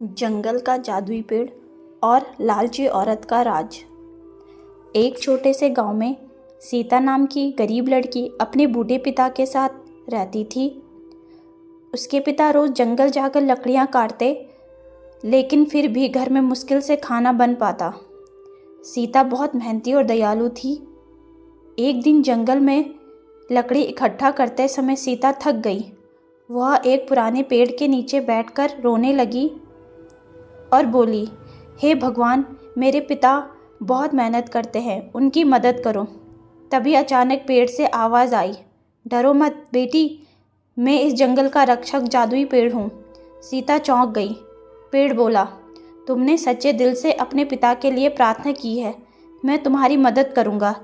जंगल का जादुई पेड़ और लालची औरत का राज। एक छोटे से गांव में सीता नाम की गरीब लड़की अपने बूढ़े पिता के साथ रहती थी। उसके पिता रोज़ जंगल जाकर लकड़ियां काटते, लेकिन फिर भी घर में मुश्किल से खाना बन पाता। सीता बहुत मेहनती और दयालु थी। एक दिन जंगल में लकड़ी इकट्ठा करते समय सीता थक गई। वह एक पुराने पेड़ के नीचे बैठकर रोने लगी और बोली, हे भगवान, मेरे पिता बहुत मेहनत करते हैं, उनकी मदद करो। तभी अचानक पेड़ से आवाज़ आई, डरो मत बेटी, मैं इस जंगल का रक्षक जादुई पेड़ हूँ। सीता चौंक गई। पेड़ बोला, तुमने सच्चे दिल से अपने पिता के लिए प्रार्थना की है, मैं तुम्हारी मदद करूँगा,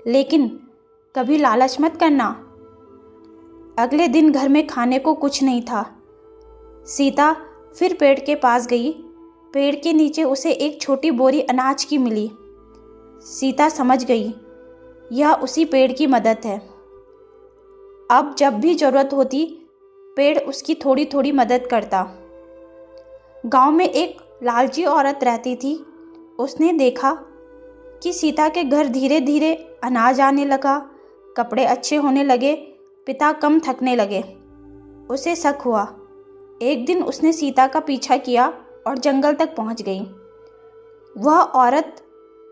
लेकिन कभी लालच मत करना। अगले दिन घर में खाने को कुछ नहीं था। सीता फिर पेड़ के पास गई। पेड़ के नीचे उसे एक छोटी बोरी अनाज की मिली। सीता समझ गई, यह उसी पेड़ की मदद है। अब जब भी जरूरत होती, पेड़ उसकी थोड़ी थोड़ी मदद करता। गांव में एक लालची औरत रहती थी। उसने देखा कि सीता के घर धीरे धीरे अनाज आने लगा, कपड़े अच्छे होने लगे, पिता कम थकने लगे। उसे शक हुआ। एक दिन उसने सीता का पीछा किया और जंगल तक पहुंच गई। वह औरत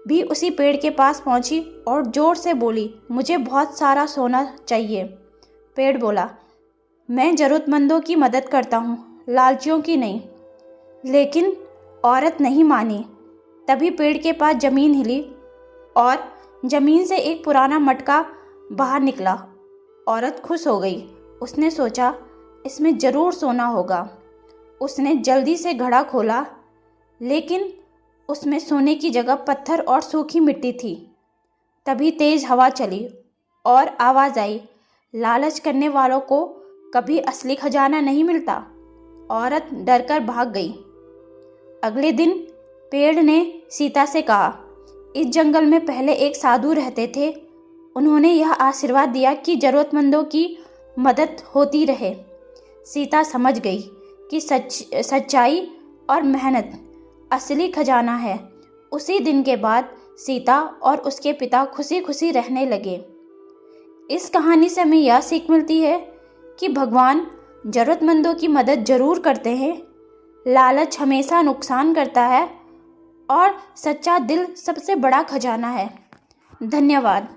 भी उसी पेड़ के पास पहुंची और जोर से बोली, मुझे बहुत सारा सोना चाहिए। पेड़ बोला, मैं ज़रूरतमंदों की मदद करता हूँ, लालचियों की नहीं। लेकिन औरत नहीं मानी। तभी पेड़ के पास जमीन हिली और जमीन से एक पुराना मटका बाहर निकला। औरत खुश हो गई। उसने सोचा, इसमें ज़रूर सोना होगा। उसने जल्दी से घड़ा खोला, लेकिन उसमें सोने की जगह पत्थर और सूखी मिट्टी थी। तभी तेज हवा चली और आवाज़ आई, लालच करने वालों को कभी असली खजाना नहीं मिलता। औरत डरकर भाग गई। अगले दिन पेड़ ने सीता से कहा, इस जंगल में पहले एक साधु रहते थे। उन्होंने यह आशीर्वाद दिया कि ज़रूरतमंदों की मदद होती रहे। सीता समझ गई कि सच्चाई और मेहनत असली खजाना है। उसी दिन के बाद सीता और उसके पिता खुशी खुशी रहने लगे। इस कहानी से हमें यह सीख मिलती है कि भगवान ज़रूरतमंदों की मदद ज़रूर करते हैं। लालच हमेशा नुकसान करता है और सच्चा दिल सबसे बड़ा खजाना है। धन्यवाद।